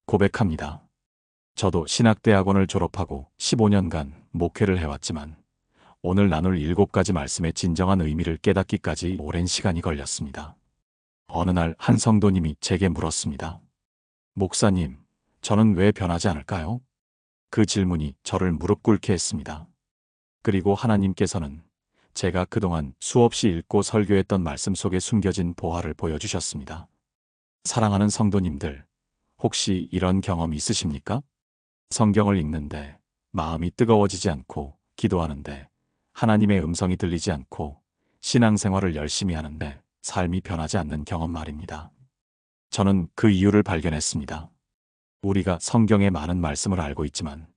고백합니다. 저도 신학대학원을 졸업하고 15년간 목회를 해왔지만 오늘 나눌 7가지 말씀의 진정한 의미를 깨닫기까지 오랜 시간이 걸렸습니다. 어느 날 한 성도님이 제게 물었습니다. 목사님, 저는 왜 변하지 않을까요? 그 질문이 저를 무릎 꿇게 했습니다. 그리고 하나님께서는 제가 그동안 수없이 읽고 설교했던 말씀 속에 숨겨진 보화를 보여주셨습니다. 사랑하는 성도님들, 혹시 이런 경험 있으십니까? 성경을 읽는데 마음이 뜨거워지지 않고, 기도하는데 하나님의 음성이 들리지 않고, 신앙생활을 열심히 하는데 삶이 변하지 않는 경험 말입니다. 저는 그 이유를 발견했습니다. 우리가 성경의 많은 말씀을 알고 있지만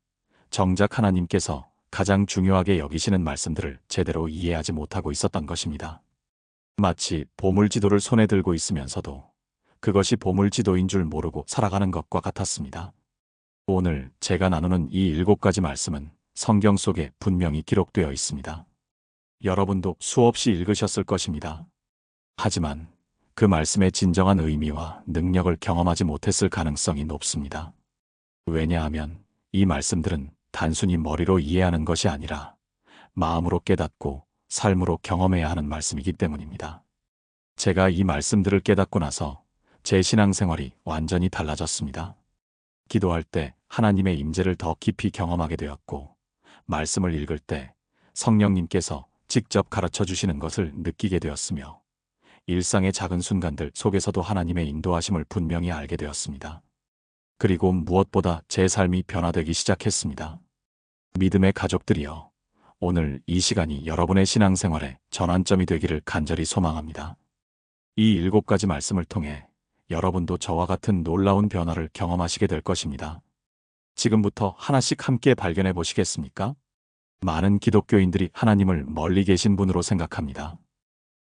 정작 하나님께서 가장 중요하게 여기시는 말씀들을 제대로 이해하지 못하고 있었던 것입니다. 마치 보물지도를 손에 들고 있으면서도 그것이 보물지도인 줄 모르고 살아가는 것과 같았습니다. 오늘 제가 나누는 이 7가지 말씀은 성경 속에 분명히 기록되어 있습니다. 여러분도 수없이 읽으셨을 것입니다. 하지만 그 말씀의 진정한 의미와 능력을 경험하지 못했을 가능성이 높습니다. 왜냐하면 이 말씀들은 단순히 머리로 이해하는 것이 아니라 마음으로 깨닫고 삶으로 경험해야 하는 말씀이기 때문입니다. 제가 이 말씀들을 깨닫고 나서 제 신앙생활이 완전히 달라졌습니다. 기도할 때 하나님의 임재를 더 깊이 경험하게 되었고, 말씀을 읽을 때 성령님께서 직접 가르쳐 주시는 것을 느끼게 되었으며, 일상의 작은 순간들 속에서도 하나님의 인도하심을 분명히 알게 되었습니다. 그리고 무엇보다 제 삶이 변화되기 시작했습니다. 믿음의 가족들이여, 오늘 이 시간이 여러분의 신앙생활의 전환점이 되기를 간절히 소망합니다. 이 7가지 말씀을 통해 여러분도 저와 같은 놀라운 변화를 경험하시게 될 것입니다. 지금부터 하나씩 함께 발견해 보시겠습니까? 많은 기독교인들이 하나님을 멀리 계신 분으로 생각합니다.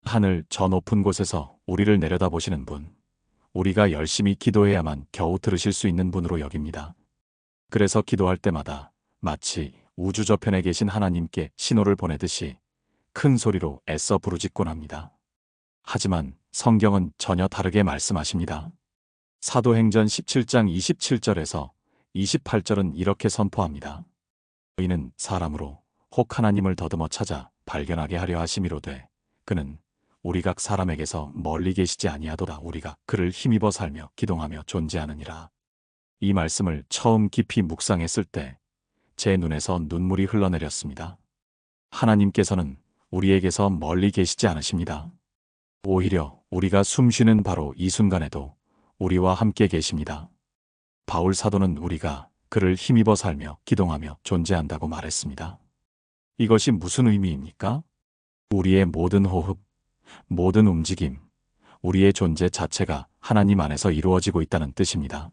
하늘 저 높은 곳에서 우리를 내려다보시는 분, 우리가 열심히 기도해야만 겨우 들으실 수 있는 분으로 여깁니다. 그래서 기도할 때마다 마치 우주 저편에 계신 하나님께 신호를 보내듯이 큰 소리로 애써 부르짖곤 합니다. 하지만 성경은 전혀 다르게 말씀하십니다. 사도행전 17장 27절에서 28절은 이렇게 선포합니다. 너희는 사람으로 혹 하나님을 더듬어 찾아 발견하게 하려 하심이로되 그는 우리 각 사람에게서 멀리 계시지 아니하도다. 우리가 그를 힘입어 살며 기동하며 존재하느니라. 이 말씀을 처음 깊이 묵상했을 때 제 눈에서 눈물이 흘러내렸습니다. 하나님께서는 우리에게서 멀리 계시지 않으십니다. 오히려 우리가 숨쉬는 바로 이 순간에도 우리와 함께 계십니다. 바울 사도는 우리가 그를 힘입어 살며 기동하며 존재한다고 말했습니다. 이것이 무슨 의미입니까? 우리의 모든 호흡, 모든 움직임, 우리의 존재 자체가 하나님 안에서 이루어지고 있다는 뜻입니다.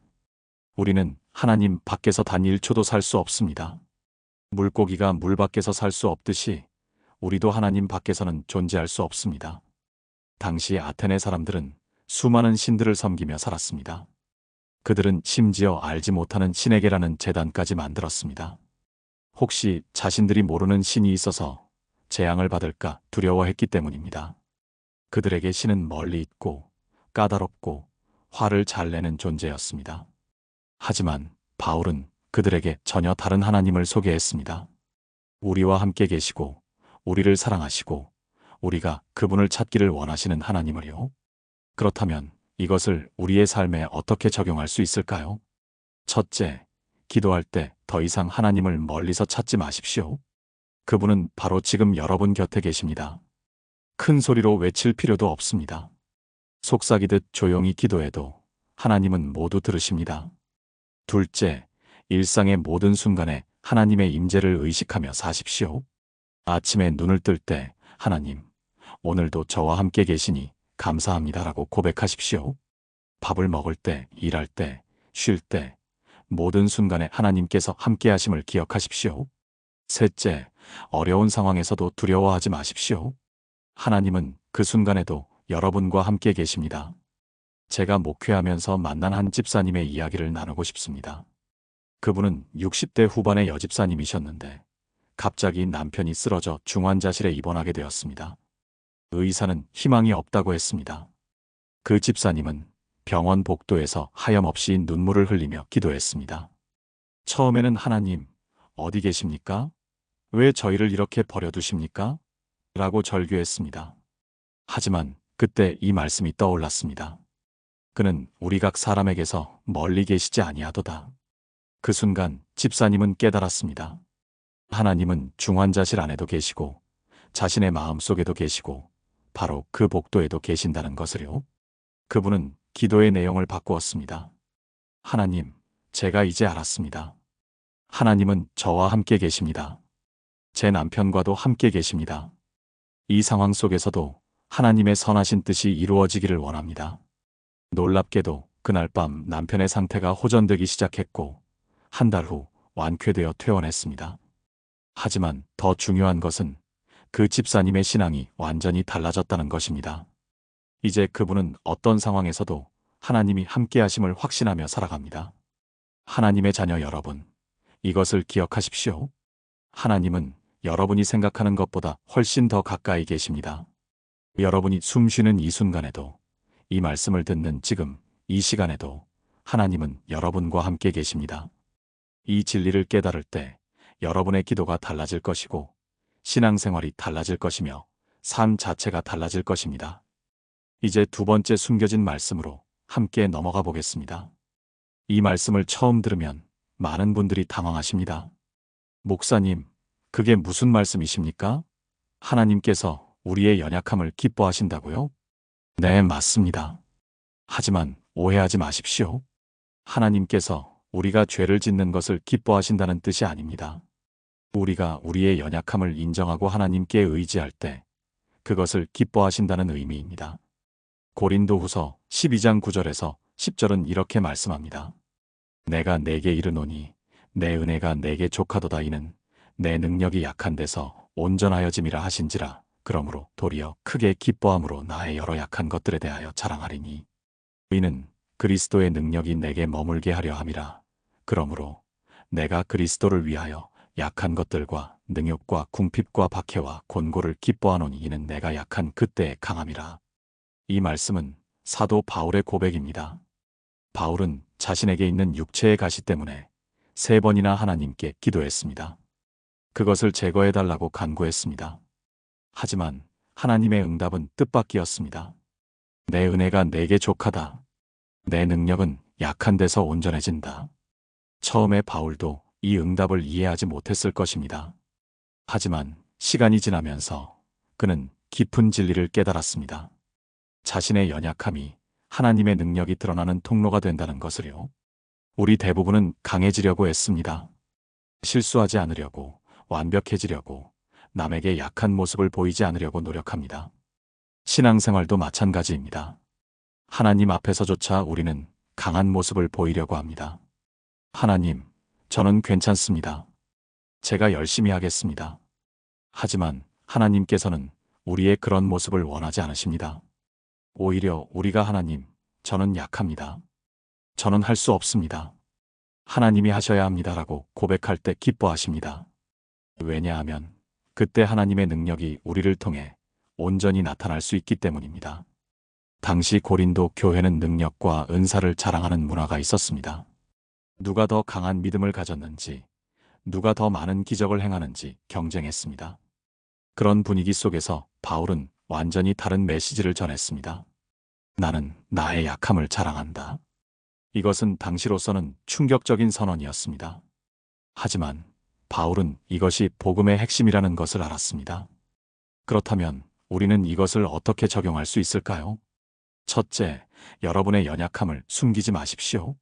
우리는 하나님 밖에서 단 1초도 살 수 없습니다. 물고기가 물 밖에서 살 수 없듯이 우리도 하나님 밖에서는 존재할 수 없습니다. 당시 아테네 사람들은 수많은 신들을 섬기며 살았습니다. 그들은 심지어 알지 못하는 신에게라는 제단까지 만들었습니다. 혹시 자신들이 모르는 신이 있어서 재앙을 받을까 두려워했기 때문입니다. 그들에게 신은 멀리 있고 까다롭고 화를 잘 내는 존재였습니다. 하지만 바울은 그들에게 전혀 다른 하나님을 소개했습니다. 우리와 함께 계시고 우리를 사랑하시고 우리가 그분을 찾기를 원하시는 하나님을요. 그렇다면 이것을 우리의 삶에 어떻게 적용할 수 있을까요? 첫째, 기도할 때 더 이상 하나님을 멀리서 찾지 마십시오. 그분은 바로 지금 여러분 곁에 계십니다. 큰 소리로 외칠 필요도 없습니다. 속삭이듯 조용히 기도해도 하나님은 모두 들으십니다. 둘째, 일상의 모든 순간에 하나님의 임재를 의식하며 사십시오. 아침에 눈을 뜰 때 하나님, 오늘도 저와 함께 계시니 감사합니다라고 고백하십시오. 밥을 먹을 때, 일할 때, 쉴 때, 모든 순간에 하나님께서 함께 하심을 기억하십시오. 셋째, 어려운 상황에서도 두려워하지 마십시오. 하나님은 그 순간에도 여러분과 함께 계십니다. 제가 목회하면서 만난 한 집사님의 이야기를 나누고 싶습니다. 그분은 60대 후반의 여집사님이셨는데 갑자기 남편이 쓰러져 중환자실에 입원하게 되었습니다. 의사는 희망이 없다고 했습니다. 그 집사님은 병원 복도에서 하염없이 눈물을 흘리며 기도했습니다. 처음에는 하나님, 어디 계십니까? 왜 저희를 이렇게 버려두십니까? 라고 절규했습니다. 하지만 그때 이 말씀이 떠올랐습니다. 그는 우리 각 사람에게서 멀리 계시지 아니하도다. 그 순간 집사님은 깨달았습니다. 하나님은 중환자실 안에도 계시고 자신의 마음속에도 계시고 바로 그 복도에도 계신다는 것을요. 그분은 기도의 내용을 바꾸었습니다. 하나님, 제가 이제 알았습니다. 하나님은 저와 함께 계십니다. 제 남편과도 함께 계십니다. 이 상황 속에서도 하나님의 선하신 뜻이 이루어지기를 원합니다. 놀랍게도 그날 밤 남편의 상태가 호전되기 시작했고 한 달 후 완쾌되어 퇴원했습니다. 하지만 더 중요한 것은 그 집사님의 신앙이 완전히 달라졌다는 것입니다. 이제 그분은 어떤 상황에서도 하나님이 함께하심을 확신하며 살아갑니다. 하나님의 자녀 여러분, 이것을 기억하십시오. 하나님은 여러분이 생각하는 것보다 훨씬 더 가까이 계십니다. 여러분이 숨 쉬는 이 순간에도, 이 말씀을 듣는 지금, 이 시간에도 하나님은 여러분과 함께 계십니다. 이 진리를 깨달을 때 여러분의 기도가 달라질 것이고 신앙생활이 달라질 것이며 삶 자체가 달라질 것입니다. 이제 두 번째 숨겨진 말씀으로 함께 넘어가 보겠습니다. 이 말씀을 처음 들으면 많은 분들이 당황하십니다. 목사님, 그게 무슨 말씀이십니까? 하나님께서 우리의 연약함을 기뻐하신다고요? 네, 맞습니다. 하지만 오해하지 마십시오. 하나님께서 우리가 죄를 짓는 것을 기뻐하신다는 뜻이 아닙니다. 우리가 우리의 연약함을 인정하고 하나님께 의지할 때 그것을 기뻐하신다는 의미입니다. 고린도후서 12장 9절에서 10절은 이렇게 말씀합니다. 내가 내게 이르노니 내 은혜가 내게 족하도다. 이는 내 능력이 약한 데서 온전하여짐이라 하신지라. 그러므로 도리어 크게 기뻐함으로 나의 여러 약한 것들에 대하여 자랑하리니 이는 그리스도의 능력이 내게 머물게 하려 함이라. 그러므로 내가 그리스도를 위하여 약한 것들과 능욕과 궁핍과 박해와 곤고를 기뻐하노니 이는 내가 약한 그때의 강함이라. 이 말씀은 사도 바울의 고백입니다. 바울은 자신에게 있는 육체의 가시 때문에 3번이나 하나님께 기도했습니다. 그것을 제거해달라고 간구했습니다. 하지만 하나님의 응답은 뜻밖이었습니다. 내 은혜가 내게 족하다. 내 능력은 약한 데서 온전해진다. 처음에 바울도 이 응답을 이해하지 못했을 것입니다. 하지만 시간이 지나면서 그는 깊은 진리를 깨달았습니다. 자신의 연약함이 하나님의 능력이 드러나는 통로가 된다는 것을요. 우리 대부분은 강해지려고 애씁니다. 실수하지 않으려고, 완벽해지려고, 남에게 약한 모습을 보이지 않으려고 노력합니다. 신앙생활도 마찬가지입니다. 하나님 앞에서조차 우리는 강한 모습을 보이려고 합니다. 하나님, 저는 괜찮습니다. 제가 열심히 하겠습니다. 하지만 하나님께서는 우리의 그런 모습을 원하지 않으십니다. 오히려 우리가 하나님, 저는 약합니다. 저는 할 수 없습니다. 하나님이 하셔야 합니다라고 고백할 때 기뻐하십니다. 왜냐하면 그때 하나님의 능력이 우리를 통해 온전히 나타날 수 있기 때문입니다. 당시 고린도 교회는 능력과 은사를 자랑하는 문화가 있었습니다. 누가 더 강한 믿음을 가졌는지, 누가 더 많은 기적을 행하는지 경쟁했습니다. 그런 분위기 속에서 바울은 완전히 다른 메시지를 전했습니다. 나는 나의 약함을 자랑한다. 이것은 당시로서는 충격적인 선언이었습니다. 하지만 바울은 이것이 복음의 핵심이라는 것을 알았습니다. 그렇다면 우리는 이것을 어떻게 적용할 수 있을까요? 첫째, 여러분의 연약함을 숨기지 마십시오.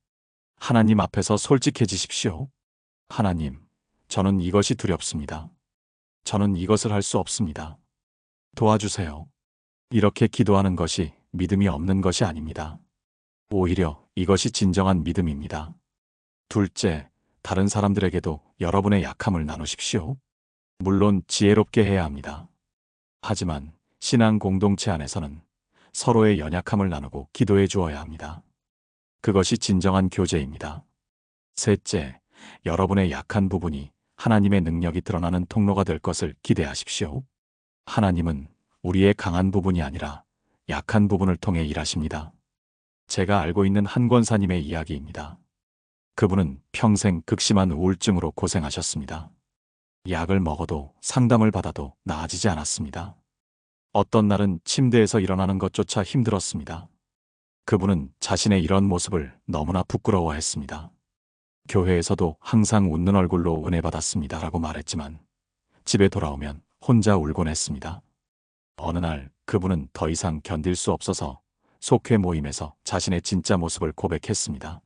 하나님 앞에서 솔직해지십시오. 하나님, 저는 이것이 두렵습니다. 저는 이것을 할 수 없습니다. 도와주세요. 이렇게 기도하는 것이 믿음이 없는 것이 아닙니다. 오히려 이것이 진정한 믿음입니다. 둘째, 다른 사람들에게도 여러분의 약함을 나누십시오. 물론 지혜롭게 해야 합니다. 하지만 신앙 공동체 안에서는 서로의 연약함을 나누고 기도해 주어야 합니다. 그것이 진정한 교제입니다. 셋째, 여러분의 약한 부분이 하나님의 능력이 드러나는 통로가 될 것을 기대하십시오. 하나님은 우리의 강한 부분이 아니라 약한 부분을 통해 일하십니다. 제가 알고 있는 한 권사님의 이야기입니다. 그분은 평생 극심한 우울증으로 고생하셨습니다. 약을 먹어도 상담을 받아도 나아지지 않았습니다. 어떤 날은 침대에서 일어나는 것조차 힘들었습니다. 그분은 자신의 이런 모습을 너무나 부끄러워했습니다. 교회에서도 항상 웃는 얼굴로 은혜 받았습니다 라고 말했지만 집에 돌아오면 혼자 울곤 했습니다. 어느 날 그분은 더 이상 견딜 수 없어서 속회 모임에서 자신의 진짜 모습을 고백했습니다.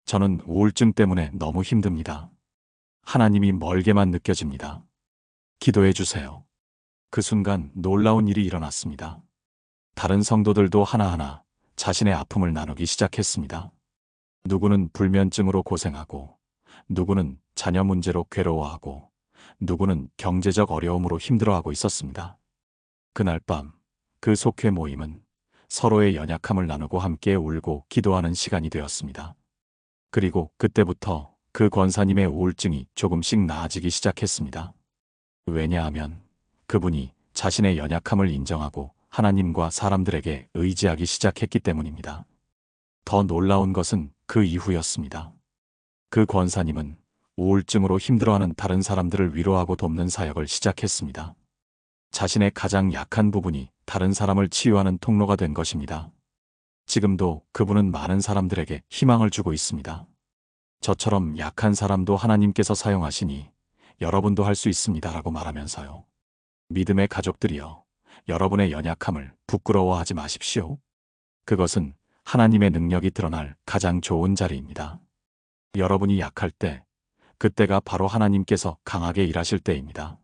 저는 우울증 때문에 너무 힘듭니다. 하나님이 멀게만 느껴집니다. 기도해 주세요. 그 순간 놀라운 일이 일어났습니다. 다른 성도들도 하나하나 자신의 아픔을 나누기 시작했습니다. 누구는 불면증으로 고생하고, 누구는 자녀 문제로 괴로워하고, 누구는 경제적 어려움으로 힘들어하고 있었습니다. 그날 밤, 그 속회 모임은 서로의 연약함을 나누고 함께 울고 기도하는 시간이 되었습니다. 그리고 그때부터 그 권사님의 우울증이 조금씩 나아지기 시작했습니다. 왜냐하면 그분이 자신의 연약함을 인정하고 하나님과 사람들에게 의지하기 시작했기 때문입니다. 더 놀라운 것은 그 이후였습니다. 그 권사님은 우울증으로 힘들어하는 다른 사람들을 위로하고 돕는 사역을 시작했습니다. 자신의 가장 약한 부분이 다른 사람을 치유하는 통로가 된 것입니다. 지금도 그분은 많은 사람들에게 희망을 주고 있습니다. 저처럼 약한 사람도 하나님께서 사용하시니 여러분도 할 수 있습니다 라고 말하면서요. 믿음의 가족들이여, 여러분의 연약함을 부끄러워하지 마십시오. 그것은 하나님의 능력이 드러날 가장 좋은 자리입니다. 여러분이 약할 때, 그때가 바로 하나님께서 강하게 일하실 때입니다.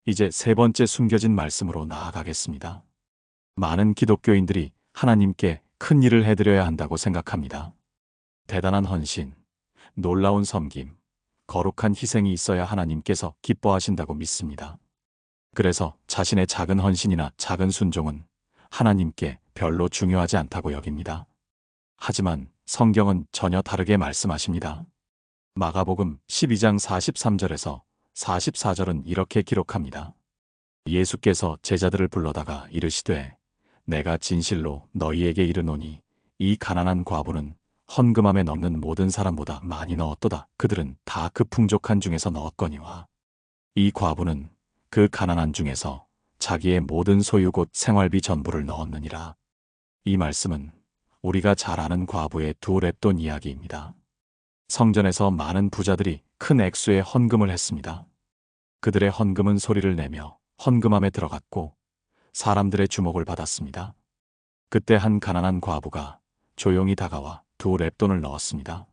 이제 세 번째 숨겨진 말씀으로 나아가겠습니다. 많은 기독교인들이 하나님께 큰 일을 해드려야 한다고 생각합니다. 대단한 헌신, 놀라운 섬김, 거룩한 희생이 있어야 하나님께서 기뻐하신다고 믿습니다. 그래서 자신의 작은 헌신이나 작은 순종은 하나님께 별로 중요하지 않다고 여깁니다. 하지만 성경은 전혀 다르게 말씀하십니다. 마가복음 12장 43절에서 44절은 이렇게 기록합니다. 예수께서 제자들을 불러다가 이르시되 내가 진실로 너희에게 이르노니 이 가난한 과부는 헌금함에 넣는 모든 사람보다 많이 넣었도다. 그들은 다 그 풍족한 중에서 넣었거니와 이 과부는 그 가난한 중에서 자기의 모든 소유 곧 생활비 전부를 넣었느니라. 이 말씀은 우리가 잘 아는 과부의 두 렙돈 이야기입니다. 성전에서 많은 부자들이 큰 액수의 헌금을 했습니다. 그들의 헌금은 소리를 내며 헌금함에 들어갔고 사람들의 주목을 받았습니다. 그때 한 가난한 과부가 조용히 다가와 두 렙돈을 넣었습니다.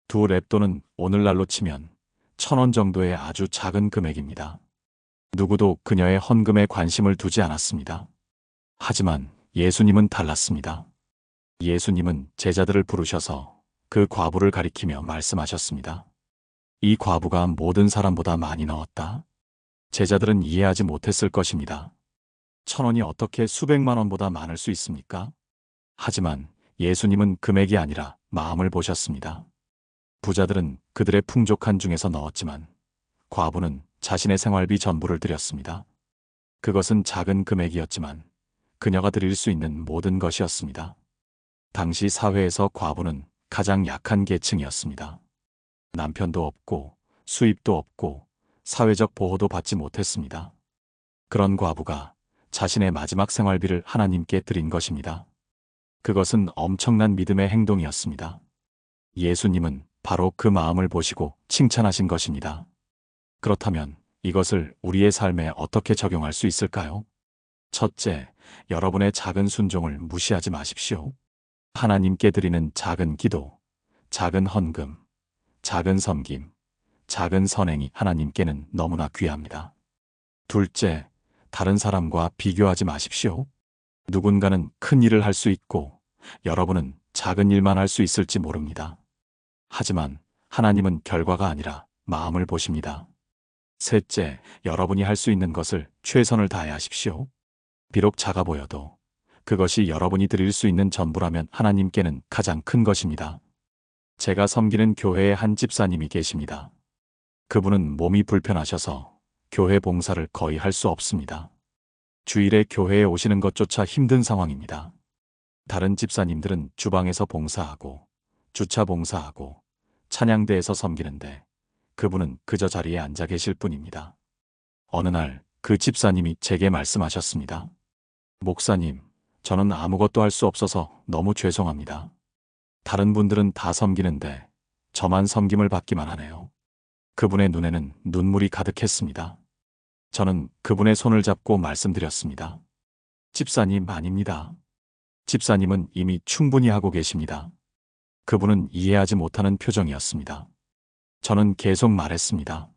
두 렙돈은 오늘날로 치면 1,000원 정도의 아주 작은 금액입니다. 누구도 그녀의 헌금에 관심을 두지 않았습니다. 하지만 예수님은 달랐습니다. 예수님은 제자들을 부르셔서 그 과부를 가리키며 말씀하셨습니다. 이 과부가 모든 사람보다 많이 넣었다. 제자들은 이해하지 못했을 것입니다. 1,000원이 어떻게 수백만 원보다 많을 수 있습니까? 하지만 예수님은 금액이 아니라 마음을 보셨습니다. 부자들은 그들의 풍족한 중에서 넣었지만 과부는 자신의 생활비 전부를 드렸습니다. 그것은 작은 금액이었지만 그녀가 드릴 수 있는 모든 것이었습니다. 당시 사회에서 과부는 가장 약한 계층이었습니다. 남편도 없고 수입도 없고 사회적 보호도 받지 못했습니다. 그런 과부가 자신의 마지막 생활비를 하나님께 드린 것입니다. 그것은 엄청난 믿음의 행동이었습니다. 예수님은 바로 그 마음을 보시고 칭찬하신 것입니다. 그렇다면 이것을 우리의 삶에 어떻게 적용할 수 있을까요? 첫째, 여러분의 작은 순종을 무시하지 마십시오. 하나님께 드리는 작은 기도, 작은 헌금, 작은 섬김, 작은 선행이 하나님께는 너무나 귀합니다. 둘째, 다른 사람과 비교하지 마십시오. 누군가는 큰 일을 할 수 있고 여러분은 작은 일만 할 수 있을지 모릅니다. 하지만 하나님은 결과가 아니라 마음을 보십니다. 셋째, 여러분이 할 수 있는 것을 최선을 다해 하십시오. 비록 작아 보여도 그것이 여러분이 드릴 수 있는 전부라면 하나님께는 가장 큰 것입니다. 제가 섬기는 교회의 한 집사님이 계십니다. 그분은 몸이 불편하셔서 교회 봉사를 거의 할 수 없습니다. 주일에 교회에 오시는 것조차 힘든 상황입니다. 다른 집사님들은 주방에서 봉사하고 주차 봉사하고 찬양대에서 섬기는데 그분은 그저 자리에 앉아 계실 뿐입니다. 어느 날 그 집사님이 제게 말씀하셨습니다. 목사님, 저는 아무것도 할 수 없어서 너무 죄송합니다. 다른 분들은 다 섬기는데 저만 섬김을 받기만 하네요. 그분의 눈에는 눈물이 가득했습니다. 저는 그분의 손을 잡고 말씀드렸습니다. 집사님 아닙니다. 집사님은 이미 충분히 하고 계십니다. 그분은 이해하지 못하는 표정이었습니다. 저는 계속 말했습니다.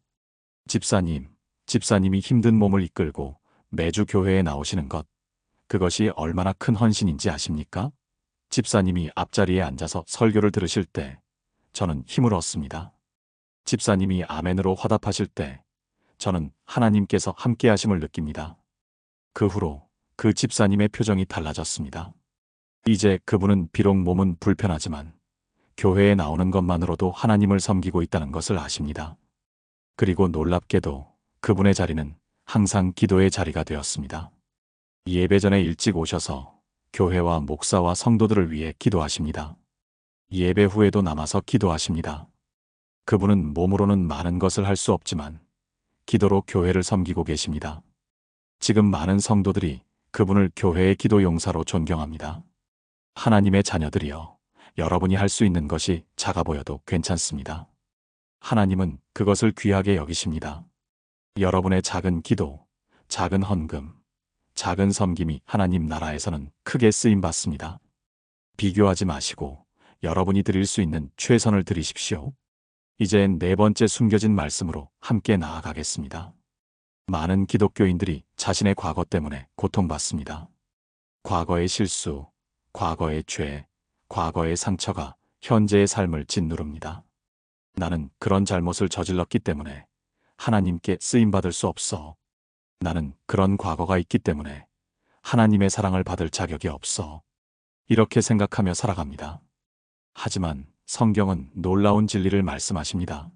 집사님이 힘든 몸을 이끌고 매주 교회에 나오시는 것, 그것이 얼마나 큰 헌신인지 아십니까? 집사님이 앞자리에 앉아서 설교를 들으실 때 저는 힘을 얻습니다. 집사님이 아멘으로 화답하실 때 저는 하나님께서 함께 하심을 느낍니다. 그 후로 그 집사님의 표정이 달라졌습니다. 이제 그분은 비록 몸은 불편하지만 교회에 나오는 것만으로도 하나님을 섬기고 있다는 것을 아십니다. 그리고 놀랍게도 그분의 자리는 항상 기도의 자리가 되었습니다. 예배 전에 일찍 오셔서 교회와 목사와 성도들을 위해 기도하십니다. 예배 후에도 남아서 기도하십니다. 그분은 몸으로는 많은 것을 할 수 없지만 기도로 교회를 섬기고 계십니다. 지금 많은 성도들이 그분을 교회의 기도 용사로 존경합니다. 하나님의 자녀들이여, 여러분이 할 수 있는 것이 작아 보여도 괜찮습니다. 하나님은 그것을 귀하게 여기십니다. 여러분의 작은 기도, 작은 헌금, 작은 섬김이 하나님 나라에서는 크게 쓰임받습니다. 비교하지 마시고 여러분이 드릴 수 있는 최선을 드리십시오. 이제 네 번째 숨겨진 말씀으로 함께 나아가겠습니다. 많은 기독교인들이 자신의 과거 때문에 고통받습니다. 과거의 실수, 과거의 죄, 과거의 상처가 현재의 삶을 짓누릅니다. 나는 그런 잘못을 저질렀기 때문에 하나님께 쓰임받을 수 없어. 나는 그런 과거가 있기 때문에 하나님의 사랑을 받을 자격이 없어. 이렇게 생각하며 살아갑니다. 하지만 성경은 놀라운 진리를 말씀하십니다.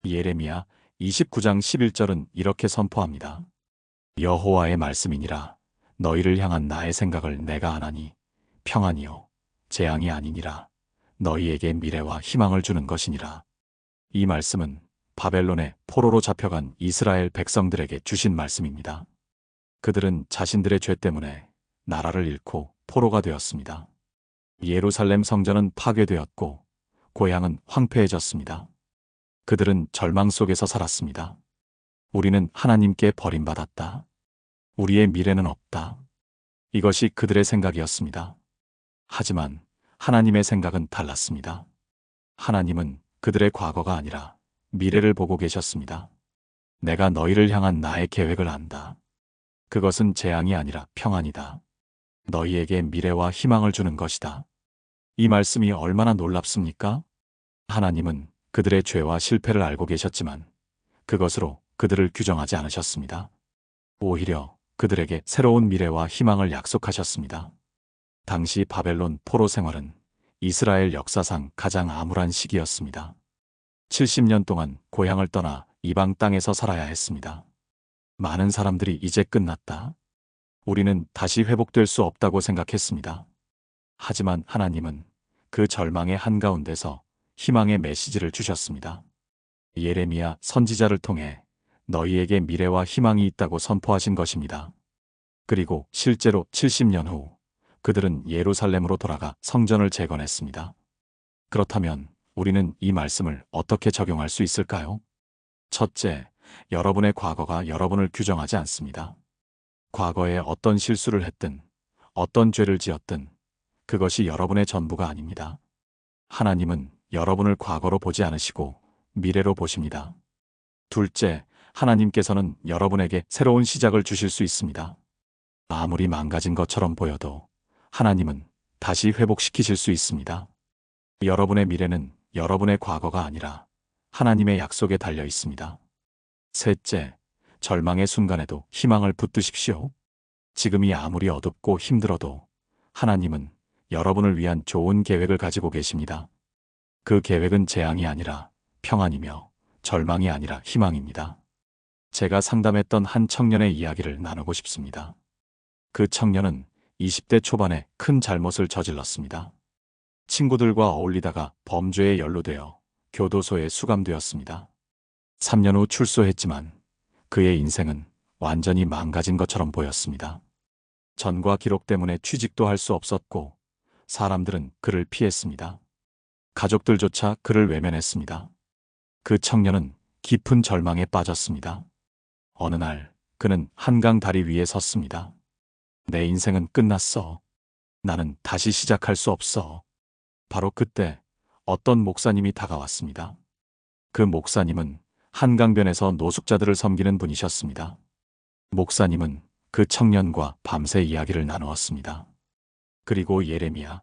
예레미야 29장 11절은 이렇게 선포합니다. 여호와의 말씀이니라. 너희를 향한 나의 생각을 내가 아나니 평안이요 재앙이 아니니라. 너희에게 미래와 희망을 주는 것이니라. 이 말씀은 바벨론의 포로로 잡혀간 이스라엘 백성들에게 주신 말씀입니다. 그들은 자신들의 죄 때문에 나라를 잃고 포로가 되었습니다. 예루살렘 성전은 파괴되었고 고향은 황폐해졌습니다. 그들은 절망 속에서 살았습니다. 우리는 하나님께 버림받았다. 우리의 미래는 없다. 이것이 그들의 생각이었습니다. 하지만 하나님의 생각은 달랐습니다. 하나님은 그들의 과거가 아니라 미래를 보고 계셨습니다. 내가 너희를 향한 나의 계획을 안다. 그것은 재앙이 아니라 평안이다. 너희에게 미래와 희망을 주는 것이다. 이 말씀이 얼마나 놀랍습니까? 하나님은 그들의 죄와 실패를 알고 계셨지만 그것으로 그들을 규정하지 않으셨습니다. 오히려 그들에게 새로운 미래와 희망을 약속하셨습니다. 당시 바벨론 포로 생활은 이스라엘 역사상 가장 암울한 시기였습니다. 70년 동안 고향을 떠나 이방 땅에서 살아야 했습니다. 많은 사람들이 이제 끝났다. 우리는 다시 회복될 수 없다고 생각했습니다. 하지만 하나님은 그 절망의 한가운데서 희망의 메시지를 주셨습니다. 예레미야 선지자를 통해 너희에게 미래와 희망이 있다고 선포하신 것입니다. 그리고 실제로 70년 후 그들은 예루살렘으로 돌아가 성전을 재건했습니다. 그렇다면 우리는 이 말씀을 어떻게 적용할 수 있을까요? 첫째, 여러분의 과거가 여러분을 규정하지 않습니다. 과거에 어떤 실수를 했든, 어떤 죄를 지었든 그것이 여러분의 전부가 아닙니다. 하나님은 여러분을 과거로 보지 않으시고 미래로 보십니다. 둘째, 하나님께서는 여러분에게 새로운 시작을 주실 수 있습니다. 아무리 망가진 것처럼 보여도 하나님은 다시 회복시키실 수 있습니다. 여러분의 미래는 여러분의 과거가 아니라 하나님의 약속에 달려 있습니다. 셋째, 절망의 순간에도 희망을 붙드십시오. 지금이 아무리 어둡고 힘들어도 하나님은 여러분을 위한 좋은 계획을 가지고 계십니다. 그 계획은 재앙이 아니라 평안이며 절망이 아니라 희망입니다. 제가 상담했던 한 청년의 이야기를 나누고 싶습니다. 그 청년은 20대 초반에 큰 잘못을 저질렀습니다. 친구들과 어울리다가 범죄에 연루되어 교도소에 수감되었습니다. 3년 후 출소했지만 그의 인생은 완전히 망가진 것처럼 보였습니다. 전과 기록 때문에 취직도 할 수 없었고 사람들은 그를 피했습니다. 가족들조차 그를 외면했습니다. 그 청년은 깊은 절망에 빠졌습니다. 어느 날 그는 한강 다리 위에 섰습니다. 내 인생은 끝났어. 나는 다시 시작할 수 없어. 바로 그때 어떤 목사님이 다가왔습니다. 그 목사님은 한강변에서 노숙자들을 섬기는 분이셨습니다. 목사님은 그 청년과 밤새 이야기를 나누었습니다. 그리고 예레미야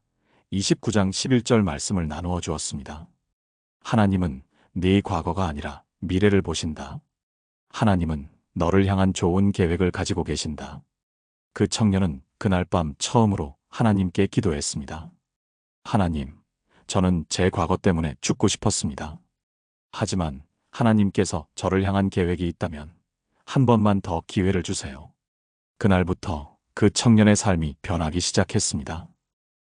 29장 11절 말씀을 나누어 주었습니다. 하나님은 네 과거가 아니라 미래를 보신다. 하나님은 너를 향한 좋은 계획을 가지고 계신다. 그 청년은 그날 밤 처음으로 하나님께 기도했습니다. 하나님, 저는 제 과거 때문에 죽고 싶었습니다. 하지만 하나님께서 저를 향한 계획이 있다면 한 번만 더 기회를 주세요. 그날부터 그 청년의 삶이 변하기 시작했습니다.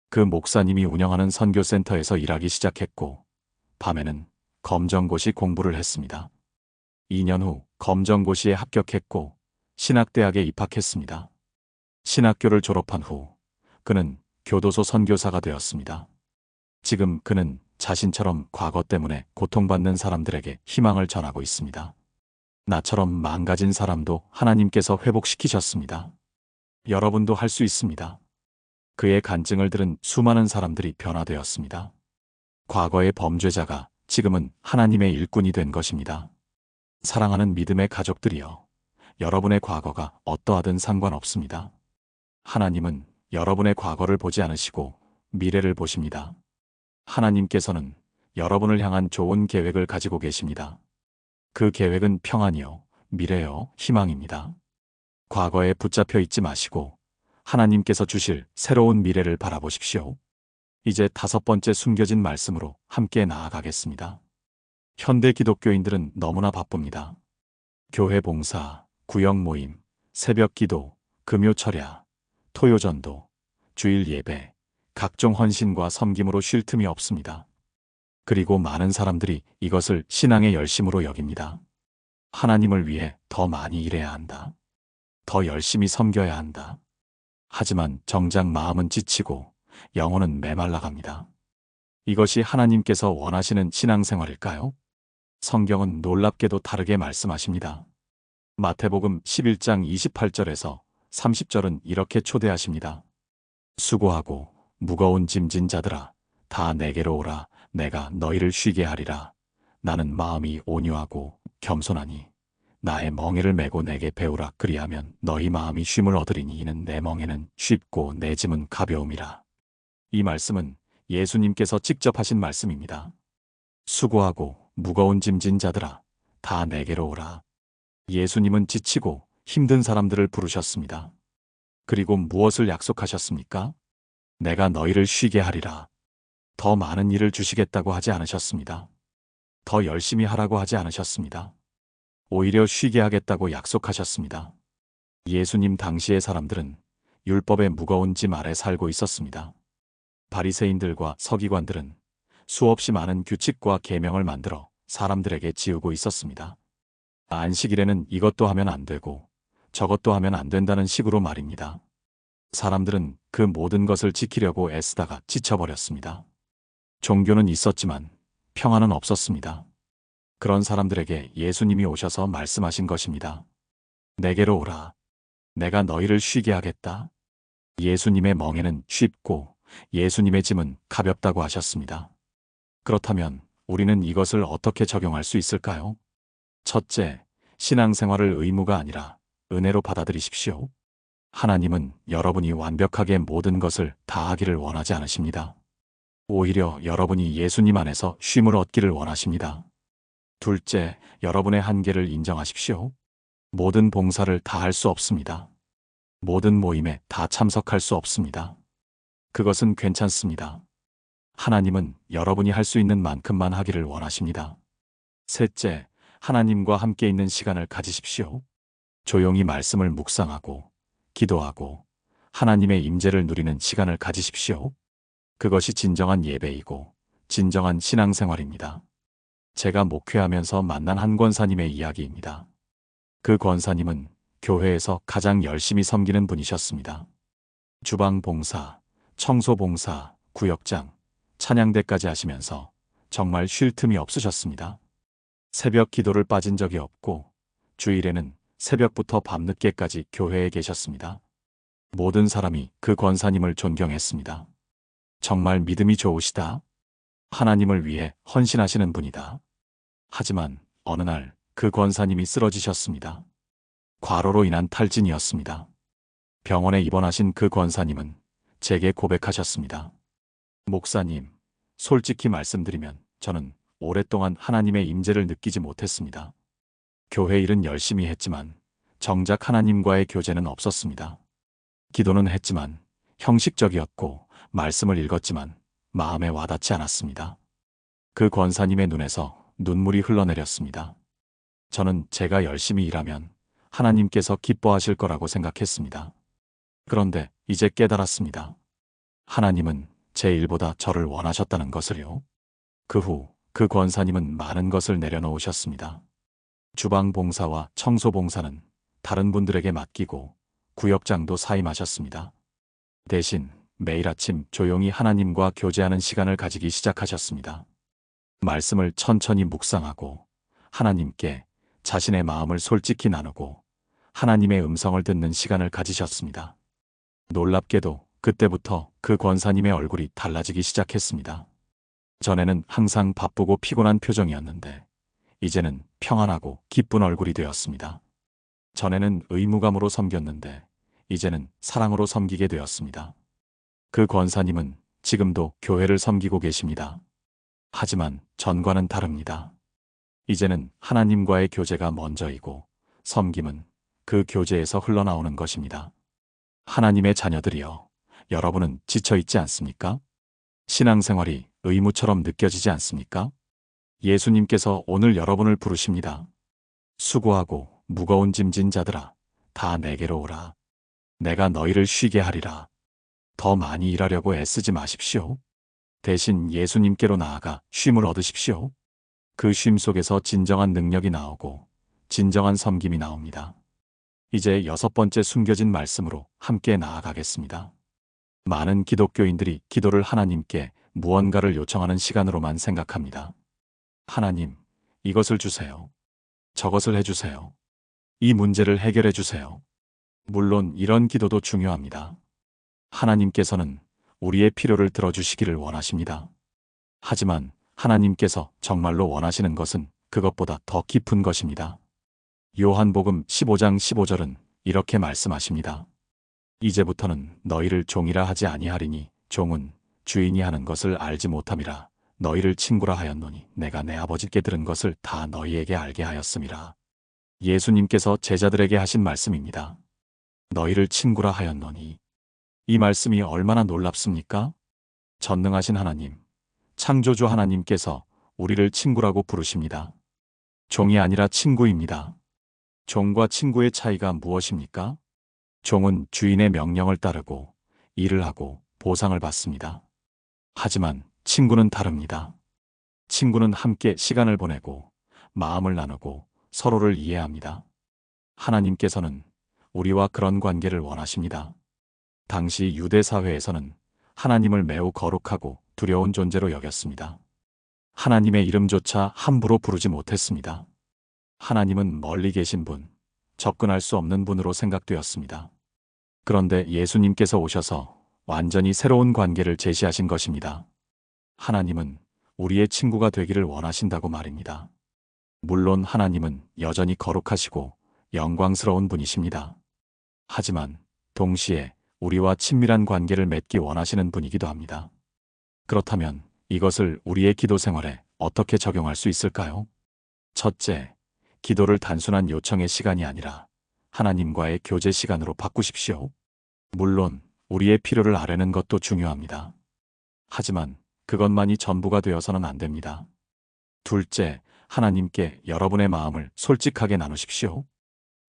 그 목사님이 운영하는 선교센터에서 일하기 시작했고 밤에는 검정고시 공부를 했습니다. 2년 후 검정고시에 합격했고 신학대학에 입학했습니다. 신학교를 졸업한 후 그는 교도소 선교사가 되었습니다. 지금 그는 자신처럼 과거 때문에 고통받는 사람들에게 희망을 전하고 있습니다. 나처럼 망가진 사람도 하나님께서 회복시키셨습니다. 여러분도 할 수 있습니다. 그의 간증을 들은 수많은 사람들이 변화되었습니다. 과거의 범죄자가 지금은 하나님의 일꾼이 된 것입니다. 사랑하는 믿음의 가족들이여, 여러분의 과거가 어떠하든 상관없습니다. 하나님은 여러분의 과거를 보지 않으시고 미래를 보십니다. 하나님께서는 여러분을 향한 좋은 계획을 가지고 계십니다. 그 계획은 평안이요, 미래요, 희망입니다. 과거에 붙잡혀 있지 마시고 하나님께서 주실 새로운 미래를 바라보십시오. 이제 5번째 숨겨진 말씀으로 함께 나아가겠습니다. 현대 기독교인들은 너무나 바쁩니다. 교회 봉사, 구역 모임, 새벽 기도, 금요 철야, 토요 전도, 주일 예배, 각종 헌신과 섬김으로 쉴 틈이 없습니다. 그리고 많은 사람들이 이것을 신앙의 열심으로 여깁니다. 하나님을 위해 더 많이 일해야 한다. 더 열심히 섬겨야 한다. 하지만 정작 마음은 지치고 영혼은 메말라갑니다. 이것이 하나님께서 원하시는 신앙생활일까요? 성경은 놀랍게도 다르게 말씀하십니다. 마태복음 11장 28절에서 30절은 이렇게 초대하십니다. 수고하고 무거운 짐진 자들아, 다 내게로 오라. 내가 너희를 쉬게 하리라. 나는 마음이 온유하고 겸손하니 나의 멍에를 메고 내게 배우라. 그리하면 너희 마음이 쉼을 얻으리니 이는 내 멍에는 쉽고 내 짐은 가벼움이라. 이 말씀은 예수님께서 직접 하신 말씀입니다. 수고하고 무거운 짐진 자들아, 다 내게로 오라. 예수님은 지치고 힘든 사람들을 부르셨습니다. 그리고 무엇을 약속하셨습니까? 내가 너희를 쉬게 하리라. 더 많은 일을 주시겠다고 하지 않으셨습니다. 더 열심히 하라고 하지 않으셨습니다. 오히려 쉬게 하겠다고 약속하셨습니다. 예수님 당시의 사람들은 율법의 무거운 짐 아래 살고 있었습니다. 바리새인들과 서기관들은 수없이 많은 규칙과 계명을 만들어 사람들에게 지우고 있었습니다. 안식일에는 이것도 하면 안 되고 저것도 하면 안 된다는 식으로 말입니다. 사람들은 그 모든 것을 지키려고 애쓰다가 지쳐버렸습니다. 종교는 있었지만 평안은 없었습니다. 그런 사람들에게 예수님이 오셔서 말씀하신 것입니다. 내게로 오라. 내가 너희를 쉬게 하겠다. 예수님의 멍에는 쉽고 예수님의 짐은 가볍다고 하셨습니다. 그렇다면 우리는 이것을 어떻게 적용할 수 있을까요? 첫째, 신앙생활을 의무가 아니라 은혜로 받아들이십시오. 하나님은 여러분이 완벽하게 모든 것을 다 하기를 원하지 않으십니다. 오히려 여러분이 예수님 안에서 쉼을 얻기를 원하십니다. 둘째, 여러분의 한계를 인정하십시오. 모든 봉사를 다 할 수 없습니다. 모든 모임에 다 참석할 수 없습니다. 그것은 괜찮습니다. 하나님은 여러분이 할 수 있는 만큼만 하기를 원하십니다. 셋째, 하나님과 함께 있는 시간을 가지십시오. 조용히 말씀을 묵상하고, 기도하고, 하나님의 임재를 누리는 시간을 가지십시오. 그것이 진정한 예배이고 진정한 신앙생활입니다. 제가 목회하면서 만난 한 권사님의 이야기입니다. 그 권사님은 교회에서 가장 열심히 섬기는 분이셨습니다. 주방 봉사, 청소 봉사, 구역장, 찬양대까지 하시면서 정말 쉴 틈이 없으셨습니다. 새벽 기도를 빠진 적이 없고 주일에는 새벽부터 밤늦게까지 교회에 계셨습니다. 모든 사람이 그 권사님을 존경했습니다. 정말 믿음이 좋으시다. 하나님을 위해 헌신하시는 분이다. 하지만 어느 날 그 권사님이 쓰러지셨습니다. 과로로 인한 탈진이었습니다. 병원에 입원하신 그 권사님은 제게 고백하셨습니다. 목사님, 솔직히 말씀드리면 저는 오랫동안 하나님의 임재를 느끼지 못했습니다. 교회 일은 열심히 했지만 정작 하나님과의 교제는 없었습니다. 기도는 했지만 형식적이었고 말씀을 읽었지만 마음에 와닿지 않았습니다. 그 권사님의 눈에서 눈물이 흘러내렸습니다. 저는 제가 열심히 일하면 하나님께서 기뻐하실 거라고 생각했습니다. 그런데 이제 깨달았습니다. 하나님은 제 일보다 저를 원하셨다는 것을요. 그 후 그 권사님은 많은 것을 내려놓으셨습니다. 주방 봉사와 청소 봉사는 다른 분들에게 맡기고 구역장도 사임하셨습니다. 대신 매일 아침 조용히 하나님과 교제하는 시간을 가지기 시작하셨습니다. 말씀을 천천히 묵상하고 하나님께 자신의 마음을 솔직히 나누고 하나님의 음성을 듣는 시간을 가지셨습니다. 놀랍게도 그때부터 그 권사님의 얼굴이 달라지기 시작했습니다. 전에는 항상 바쁘고 피곤한 표정이었는데 이제는 평안하고 기쁜 얼굴이 되었습니다. 전에는 의무감으로 섬겼는데 이제는 사랑으로 섬기게 되었습니다. 그 권사님은 지금도 교회를 섬기고 계십니다. 하지만 전과는 다릅니다. 이제는 하나님과의 교제가 먼저이고 섬김은 그 교제에서 흘러나오는 것입니다. 하나님의 자녀들이여, 여러분은 지쳐있지 않습니까? 신앙생활이 의무처럼 느껴지지 않습니까? 예수님께서 오늘 여러분을 부르십니다. 수고하고 무거운 짐진 자들아, 다 내게로 오라. 내가 너희를 쉬게 하리라. 더 많이 일하려고 애쓰지 마십시오. 대신 예수님께로 나아가 쉼을 얻으십시오. 그 쉼 속에서 진정한 능력이 나오고 진정한 섬김이 나옵니다. 이제 6번째 숨겨진 말씀으로 함께 나아가겠습니다. 많은 기독교인들이 기도를 하나님께 무언가를 요청하는 시간으로만 생각합니다. 하나님, 이것을 주세요. 저것을 해주세요. 이 문제를 해결해 주세요. 물론 이런 기도도 중요합니다. 하나님께서는 우리의 필요를 들어주시기를 원하십니다. 하지만 하나님께서 정말로 원하시는 것은 그것보다 더 깊은 것입니다. 요한복음 15장 15절은 이렇게 말씀하십니다. 이제부터는 너희를 종이라 하지 아니하리니 종은 주인이 하는 것을 알지 못함이라. 너희를 친구라 하였노니 내가 내 아버지께 들은 것을 다 너희에게 알게 하였음이라. 예수님께서 제자들에게 하신 말씀입니다. 너희를 친구라 하였노니. 이 말씀이 얼마나 놀랍습니까? 전능하신 하나님, 창조주 하나님께서 우리를 친구라고 부르십니다. 종이 아니라 친구입니다. 종과 친구의 차이가 무엇입니까? 종은 주인의 명령을 따르고 일을 하고 보상을 받습니다. 하지만 친구는 다릅니다. 친구는 함께 시간을 보내고 마음을 나누고 서로를 이해합니다. 하나님께서는 우리와 그런 관계를 원하십니다. 당시 유대 사회에서는 하나님을 매우 거룩하고 두려운 존재로 여겼습니다. 하나님의 이름조차 함부로 부르지 못했습니다. 하나님은 멀리 계신 분, 접근할 수 없는 분으로 생각되었습니다. 그런데 예수님께서 오셔서 완전히 새로운 관계를 제시하신 것입니다. 하나님은 우리의 친구가 되기를 원하신다고 말입니다. 물론 하나님은 여전히 거룩하시고 영광스러운 분이십니다. 하지만 동시에 우리와 친밀한 관계를 맺기 원하시는 분이기도 합니다. 그렇다면 이것을 우리의 기도 생활에 어떻게 적용할 수 있을까요? 첫째, 기도를 단순한 요청의 시간이 아니라 하나님과의 교제 시간으로 바꾸십시오. 물론 우리의 필요를 아뢰는 것도 중요합니다. 하지만 그것만이 전부가 되어서는 안 됩니다. 둘째, 하나님께 여러분의 마음을 솔직하게 나누십시오.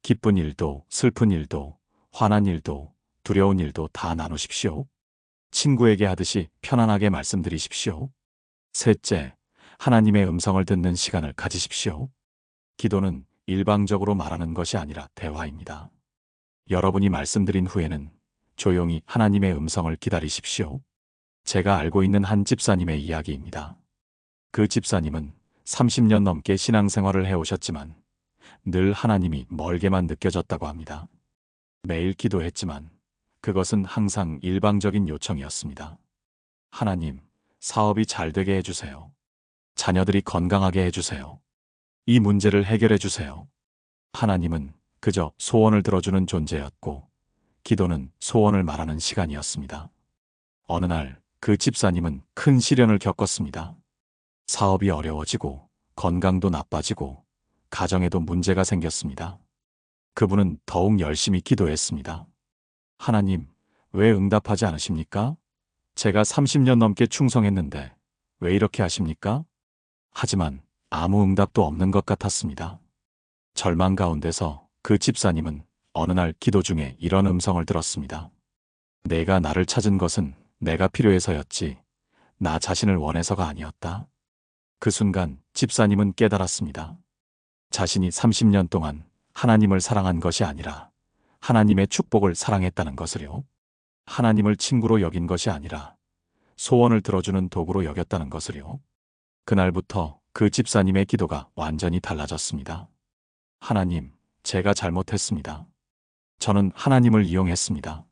기쁜 일도, 슬픈 일도, 화난 일도, 두려운 일도 다 나누십시오. 친구에게 하듯이 편안하게 말씀드리십시오. 셋째, 하나님의 음성을 듣는 시간을 가지십시오. 기도는 일방적으로 말하는 것이 아니라 대화입니다. 여러분이 말씀드린 후에는 조용히 하나님의 음성을 기다리십시오. 제가 알고 있는 한 집사님의 이야기입니다. 그 집사님은 30년 넘게 신앙생활을 해오셨지만 늘 하나님이 멀게만 느껴졌다고 합니다. 매일 기도했지만 그것은 항상 일방적인 요청이었습니다. 하나님, 사업이 잘 되게 해주세요. 자녀들이 건강하게 해주세요. 이 문제를 해결해 주세요. 하나님은 그저 소원을 들어주는 존재였고 기도는 소원을 말하는 시간이었습니다. 어느 날 그 집사님은 큰 시련을 겪었습니다. 사업이 어려워지고 건강도 나빠지고 가정에도 문제가 생겼습니다. 그분은 더욱 열심히 기도했습니다. 하나님, 왜 응답하지 않으십니까? 제가 30년 넘게 충성했는데 왜 이렇게 하십니까? 하지만 아무 응답도 없는 것 같았습니다. 절망 가운데서 그 집사님은 어느 날 기도 중에 이런 음성을 들었습니다. 내가 나를 찾은 것은 내가 필요해서였지 나 자신을 원해서가 아니었다. 그 순간 집사님은 깨달았습니다. 자신이 30년 동안 하나님을 사랑한 것이 아니라 하나님의 축복을 사랑했다는 것을요. 하나님을 친구로 여긴 것이 아니라 소원을 들어주는 도구로 여겼다는 것을요. 그날부터 그 집사님의 기도가 완전히 달라졌습니다. 하나님, 제가 잘못했습니다. 저는 하나님을 이용했습니다.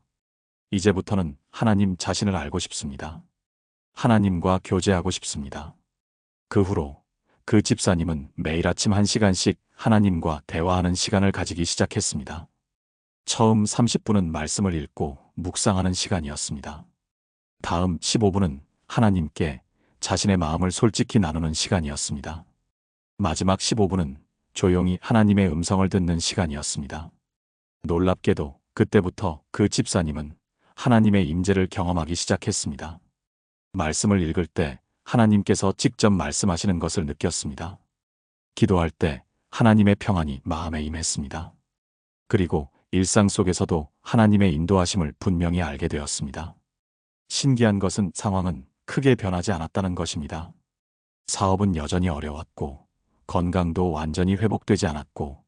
이제부터는 하나님 자신을 알고 싶습니다. 하나님과 교제하고 싶습니다. 그 후로 그 집사님은 매일 아침 1시간씩 하나님과 대화하는 시간을 가지기 시작했습니다. 처음 30분은 말씀을 읽고 묵상하는 시간이었습니다. 다음 15분은 하나님께 자신의 마음을 솔직히 나누는 시간이었습니다. 마지막 15분은 조용히 하나님의 음성을 듣는 시간이었습니다. 놀랍게도 그때부터 그 집사님은 하나님의 임재를 경험하기 시작했습니다. 말씀을 읽을 때 하나님께서 직접 말씀하시는 것을 느꼈습니다. 기도할 때 하나님의 평안이 마음에 임했습니다. 그리고 일상 속에서도 하나님의 인도하심을 분명히 알게 되었습니다. 신기한 것은 상황은 크게 변하지 않았다는 것입니다. 사업은 여전히 어려웠고 건강도 완전히 회복되지 않았고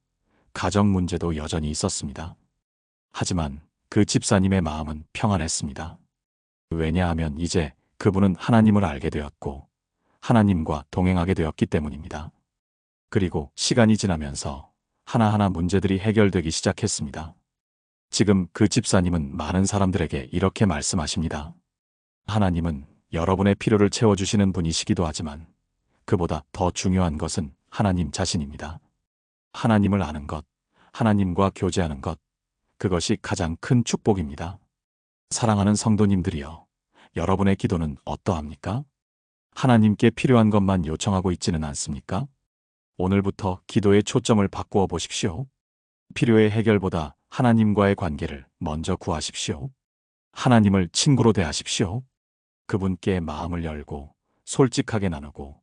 가정 문제도 여전히 있었습니다. 하지만 그 집사님의 마음은 평안했습니다. 왜냐하면 이제 그분은 하나님을 알게 되었고 하나님과 동행하게 되었기 때문입니다. 그리고 시간이 지나면서 하나하나 문제들이 해결되기 시작했습니다. 지금 그 집사님은 많은 사람들에게 이렇게 말씀하십니다. 하나님은 여러분의 필요를 채워주시는 분이시기도 하지만 그보다 더 중요한 것은 하나님 자신입니다. 하나님을 아는 것, 하나님과 교제하는 것, 그것이 가장 큰 축복입니다. 사랑하는 성도님들이여, 여러분의 기도는 어떠합니까? 하나님께 필요한 것만 요청하고 있지는 않습니까? 오늘부터 기도의 초점을 바꾸어 보십시오. 필요의 해결보다 하나님과의 관계를 먼저 구하십시오. 하나님을 친구로 대하십시오. 그분께 마음을 열고 솔직하게 나누고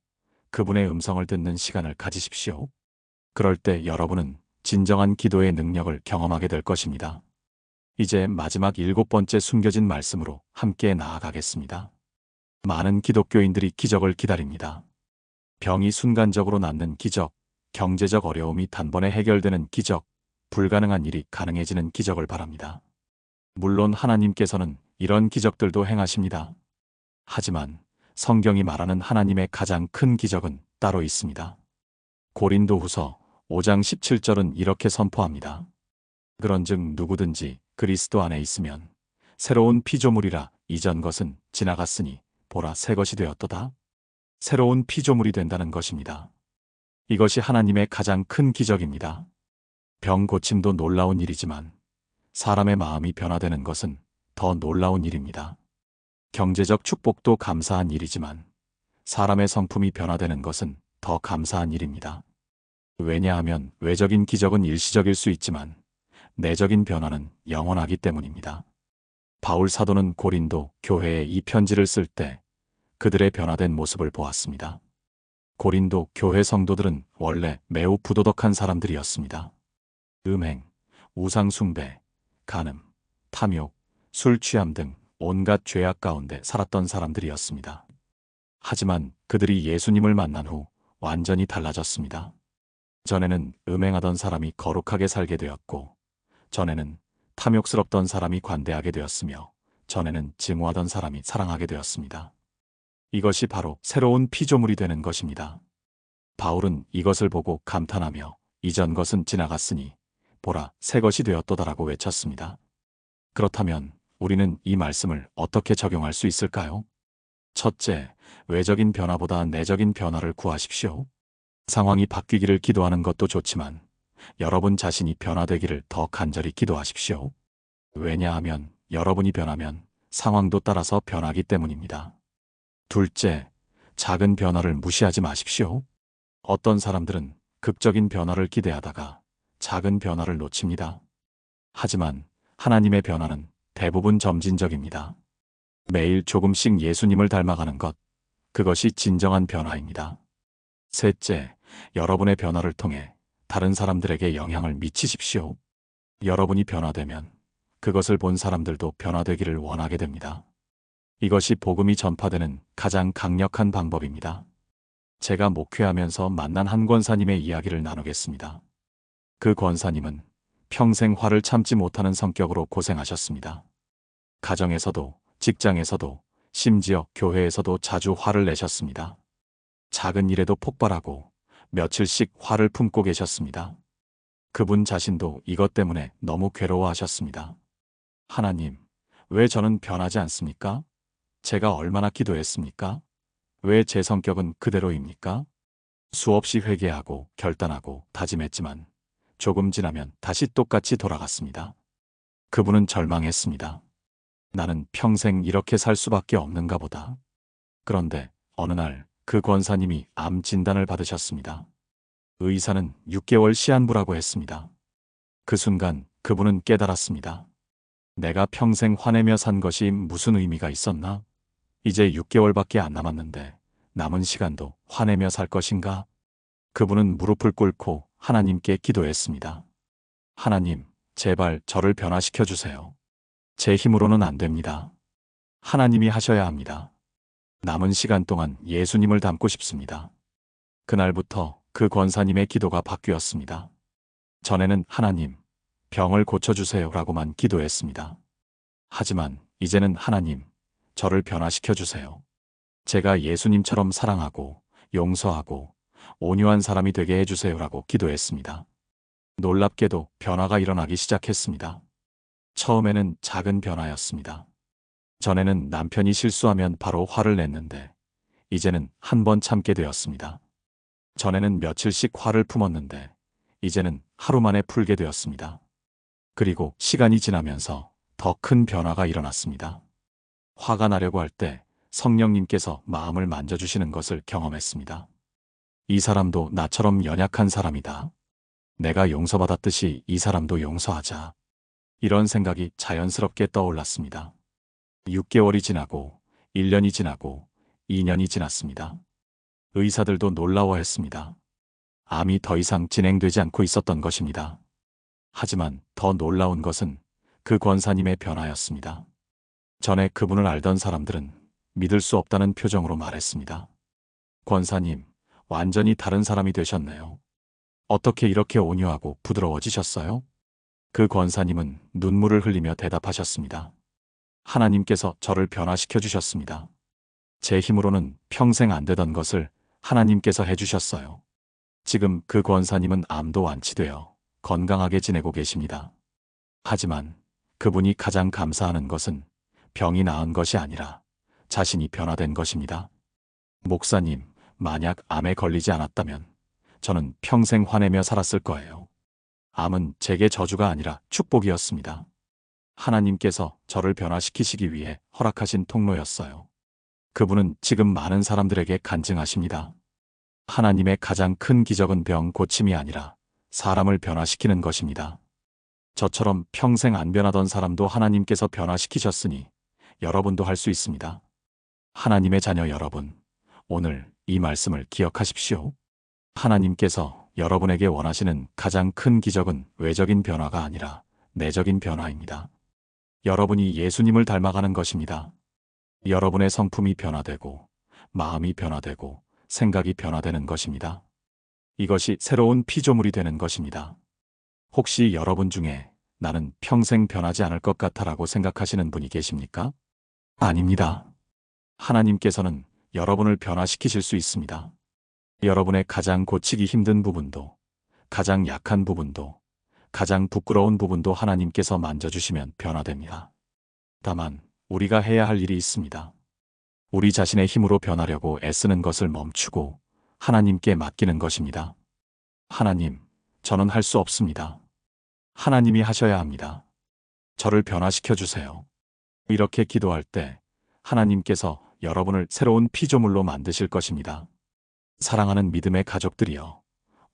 그분의 음성을 듣는 시간을 가지십시오. 그럴 때 여러분은 진정한 기도의 능력을 경험하게 될 것입니다. 이제 마지막 7번째 숨겨진 말씀으로 함께 나아가겠습니다. 많은 기독교인들이 기적을 기다립니다. 병이 순간적으로 낫는 기적, 경제적 어려움이 단번에 해결되는 기적, 불가능한 일이 가능해지는 기적을 바랍니다. 물론 하나님께서는 이런 기적들도 행하십니다. 하지만 성경이 말하는 하나님의 가장 큰 기적은 따로 있습니다. 고린도후서 5장 17절은 이렇게 선포합니다. 그런즉 누구든지 그리스도 안에 있으면 새로운 피조물이라 이전 것은 지나갔으니 보라 새 것이 되었도다. 새로운 피조물이 된다는 것입니다. 이것이 하나님의 가장 큰 기적입니다. 병 고침도 놀라운 일이지만 사람의 마음이 변화되는 것은 더 놀라운 일입니다. 경제적 축복도 감사한 일이지만 사람의 성품이 변화되는 것은 더 감사한 일입니다. 왜냐하면 외적인 기적은 일시적일 수 있지만 내적인 변화는 영원하기 때문입니다. 바울 사도는 고린도 교회에 이 편지를 쓸 때 그들의 변화된 모습을 보았습니다. 고린도 교회 성도들은 원래 매우 부도덕한 사람들이었습니다. 음행, 우상숭배, 간음, 탐욕, 술 취함 등 온갖 죄악 가운데 살았던 사람들이었습니다. 하지만 그들이 예수님을 만난 후 완전히 달라졌습니다. 전에는 음행하던 사람이 거룩하게 살게 되었고, 전에는 탐욕스럽던 사람이 관대하게 되었으며, 전에는 증오하던 사람이 사랑하게 되었습니다. 이것이 바로 새로운 피조물이 되는 것입니다. 바울은 이것을 보고 감탄하며 이전 것은 지나갔으니 보라 새 것이 되었도다라고 외쳤습니다. 그렇다면 우리는 이 말씀을 어떻게 적용할 수 있을까요? 첫째, 외적인 변화보다 내적인 변화를 구하십시오. 상황이 바뀌기를 기도하는 것도 좋지만 여러분 자신이 변화되기를 더 간절히 기도하십시오. 왜냐하면 여러분이 변하면 상황도 따라서 변하기 때문입니다. 둘째, 작은 변화를 무시하지 마십시오. 어떤 사람들은 극적인 변화를 기대하다가 작은 변화를 놓칩니다. 하지만 하나님의 변화는 대부분 점진적입니다. 매일 조금씩 예수님을 닮아가는 것, 그것이 진정한 변화입니다. 셋째, 여러분의 변화를 통해 다른 사람들에게 영향을 미치십시오. 여러분이 변화되면 그것을 본 사람들도 변화되기를 원하게 됩니다. 이것이 복음이 전파되는 가장 강력한 방법입니다. 제가 목회하면서 만난 한 권사님의 이야기를 나누겠습니다. 그 권사님은 평생 화를 참지 못하는 성격으로 고생하셨습니다. 가정에서도, 직장에서도, 심지어 교회에서도 자주 화를 내셨습니다. 작은 일에도 폭발하고 며칠씩 화를 품고 계셨습니다. 그분 자신도 이것 때문에 너무 괴로워하셨습니다. 하나님, 왜 저는 변하지 않습니까? 제가 얼마나 기도했습니까? 왜 제 성격은 그대로입니까? 수없이 회개하고 결단하고 다짐했지만 조금 지나면 다시 똑같이 돌아갔습니다. 그분은 절망했습니다. 나는 평생 이렇게 살 수밖에 없는가 보다. 그런데 어느 날 그 권사님이 암 진단을 받으셨습니다. 의사는 6개월 시한부라고 했습니다. 그 순간 그분은 깨달았습니다. 내가 평생 화내며 산 것이 무슨 의미가 있었나? 이제 6개월밖에 안 남았는데 남은 시간도 화내며 살 것인가? 그분은 무릎을 꿇고 하나님께 기도했습니다. 하나님, 제발 저를 변화시켜 주세요. 제 힘으로는 안 됩니다. 하나님이 하셔야 합니다. 남은 시간 동안 예수님을 닮고 싶습니다. 그날부터 그 권사님의 기도가 바뀌었습니다. 전에는 하나님, 병을 고쳐주세요 라고만 기도했습니다. 하지만 이제는 하나님, 저를 변화시켜 주세요. 제가 예수님처럼 사랑하고 용서하고 온유한 사람이 되게 해주세요라고 기도했습니다. 놀랍게도 변화가 일어나기 시작했습니다. 처음에는 작은 변화였습니다. 전에는 남편이 실수하면 바로 화를 냈는데 이제는 한 번 참게 되었습니다. 전에는 며칠씩 화를 품었는데 이제는 하루 만에 풀게 되었습니다. 그리고 시간이 지나면서 더 큰 변화가 일어났습니다. 화가 나려고 할 때 성령님께서 마음을 만져주시는 것을 경험했습니다. 이 사람도 나처럼 연약한 사람이다. 내가 용서받았듯이 이 사람도 용서하자. 이런 생각이 자연스럽게 떠올랐습니다. 6개월이 지나고 1년이 지나고 2년이 지났습니다. 의사들도 놀라워했습니다. 암이 더 이상 진행되지 않고 있었던 것입니다. 하지만 더 놀라운 것은 그 권사님의 변화였습니다. 전에 그분을 알던 사람들은 믿을 수 없다는 표정으로 말했습니다. 권사님, 완전히 다른 사람이 되셨네요. 어떻게 이렇게 온유하고 부드러워지셨어요? 그 권사님은 눈물을 흘리며 대답하셨습니다. 하나님께서 저를 변화시켜 주셨습니다. 제 힘으로는 평생 안 되던 것을 하나님께서 해주셨어요. 지금 그 권사님은 암도 완치되어 건강하게 지내고 계십니다. 하지만 그분이 가장 감사하는 것은 병이 나은 것이 아니라 자신이 변화된 것입니다. 목사님, 만약 암에 걸리지 않았다면 저는 평생 화내며 살았을 거예요. 암은 제게 저주가 아니라 축복이었습니다. 하나님께서 저를 변화시키시기 위해 허락하신 통로였어요. 그분은 지금 많은 사람들에게 간증하십니다. 하나님의 가장 큰 기적은 병 고침이 아니라 사람을 변화시키는 것입니다. 저처럼 평생 안 변하던 사람도 하나님께서 변화시키셨으니 여러분도 할 수 있습니다. 하나님의 자녀 여러분, 오늘 이 말씀을 기억하십시오. 하나님께서 여러분에게 원하시는 가장 큰 기적은 외적인 변화가 아니라 내적인 변화입니다. 여러분이 예수님을 닮아가는 것입니다. 여러분의 성품이 변화되고, 마음이 변화되고, 생각이 변화되는 것입니다. 이것이 새로운 피조물이 되는 것입니다. 혹시 여러분 중에 나는 평생 변하지 않을 것 같아라고 생각하시는 분이 계십니까? 아닙니다. 하나님께서는 여러분을 변화시키실 수 있습니다. 여러분의 가장 고치기 힘든 부분도, 가장 약한 부분도, 가장 부끄러운 부분도 하나님께서 만져주시면 변화됩니다. 다만 우리가 해야 할 일이 있습니다. 우리 자신의 힘으로 변하려고 애쓰는 것을 멈추고 하나님께 맡기는 것입니다. 하나님, 저는 할 수 없습니다. 하나님이 하셔야 합니다. 저를 변화시켜 주세요. 이렇게 기도할 때 하나님께서 여러분을 새로운 피조물로 만드실 것입니다. 사랑하는 믿음의 가족들이여,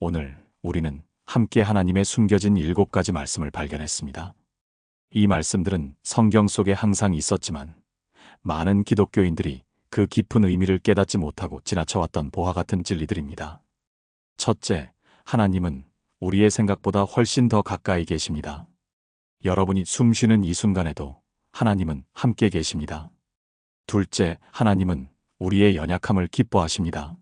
오늘 우리는 함께 하나님의 숨겨진 7가지 말씀을 발견했습니다. 이 말씀들은 성경 속에 항상 있었지만 많은 기독교인들이 그 깊은 의미를 깨닫지 못하고 지나쳐왔던 보화 같은 진리들입니다. 첫째, 하나님은 우리의 생각보다 훨씬 더 가까이 계십니다. 여러분이 숨 쉬는 이 순간에도 하나님은 함께 계십니다. 둘째, 하나님은 우리의 연약함을 기뻐하십니다.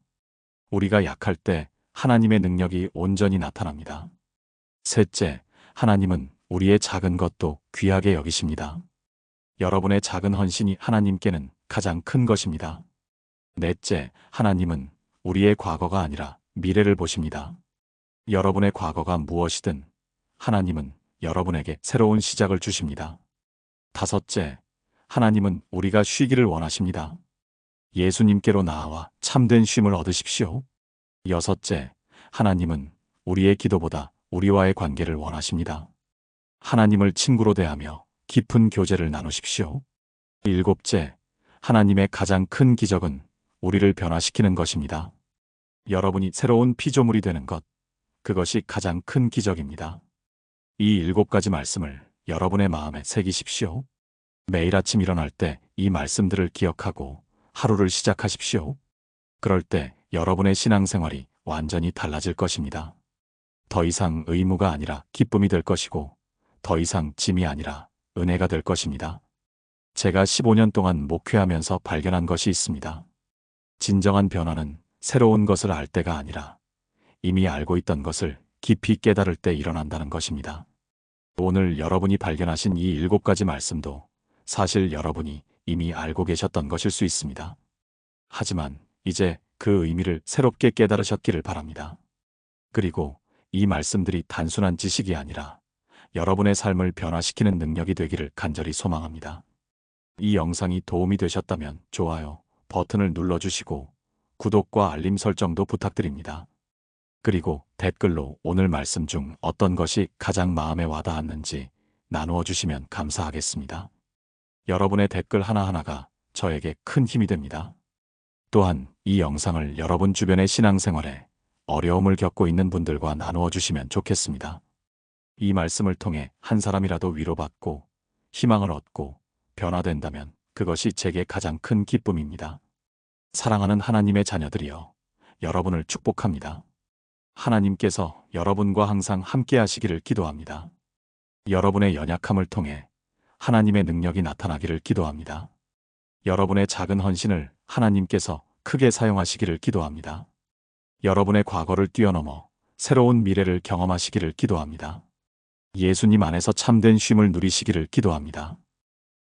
우리가 약할 때 하나님의 능력이 온전히 나타납니다. 셋째, 하나님은 우리의 작은 것도 귀하게 여기십니다. 여러분의 작은 헌신이 하나님께는 가장 큰 것입니다. 넷째, 하나님은 우리의 과거가 아니라 미래를 보십니다. 여러분의 과거가 무엇이든 하나님은 여러분에게 새로운 시작을 주십니다. 다섯째, 하나님은 우리가 쉬기를 원하십니다. 예수님께로 나아와 참된 쉼을 얻으십시오. 여섯째, 하나님은 우리의 기도보다 우리와의 관계를 원하십니다. 하나님을 친구로 대하며 깊은 교제를 나누십시오. 일곱째, 하나님의 가장 큰 기적은 우리를 변화시키는 것입니다. 여러분이 새로운 피조물이 되는 것, 그것이 가장 큰 기적입니다. 이 7가지 말씀을 여러분의 마음에 새기십시오. 매일 아침 일어날 때 이 말씀들을 기억하고 하루를 시작하십시오. 그럴 때 여러분의 신앙생활이 완전히 달라질 것입니다. 더 이상 의무가 아니라 기쁨이 될 것이고, 더 이상 짐이 아니라 은혜가 될 것입니다. 제가 15년 동안 목회하면서 발견한 것이 있습니다. 진정한 변화는 새로운 것을 알 때가 아니라 이미 알고 있던 것을 깊이 깨달을 때 일어난다는 것입니다. 오늘 여러분이 발견하신 이 7가지 말씀도 사실 여러분이 이미 알고 계셨던 것일 수 있습니다. 하지만 이제 그 의미를 새롭게 깨달으셨기를 바랍니다. 그리고 이 말씀들이 단순한 지식이 아니라 여러분의 삶을 변화시키는 능력이 되기를 간절히 소망합니다. 이 영상이 도움이 되셨다면 좋아요 버튼을 눌러주시고 구독과 알림 설정도 부탁드립니다. 그리고 댓글로 오늘 말씀 중 어떤 것이 가장 마음에 와닿았는지 나누어 주시면 감사하겠습니다. 여러분의 댓글 하나하나가 저에게 큰 힘이 됩니다. 또한 이 영상을 여러분 주변의 신앙생활에 어려움을 겪고 있는 분들과 나누어 주시면 좋겠습니다. 이 말씀을 통해 한 사람이라도 위로받고 희망을 얻고 변화된다면 그것이 제게 가장 큰 기쁨입니다. 사랑하는 하나님의 자녀들이여, 여러분을 축복합니다. 하나님께서 여러분과 항상 함께 하시기를 기도합니다. 여러분의 연약함을 통해 하나님의 능력이 나타나기를 기도합니다. 여러분의 작은 헌신을 하나님께서 크게 사용하시기를 기도합니다. 여러분의 과거를 뛰어넘어 새로운 미래를 경험하시기를 기도합니다. 예수님 안에서 참된 쉼을 누리시기를 기도합니다.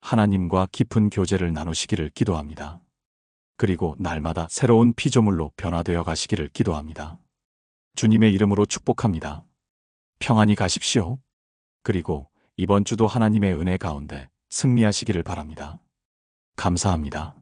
하나님과 깊은 교제를 나누시기를 기도합니다. 그리고 날마다 새로운 피조물로 변화되어 가시기를 기도합니다. 주님의 이름으로 축복합니다. 평안히 가십시오. 그리고 이번 주도 하나님의 은혜 가운데 승리하시기를 바랍니다. 감사합니다.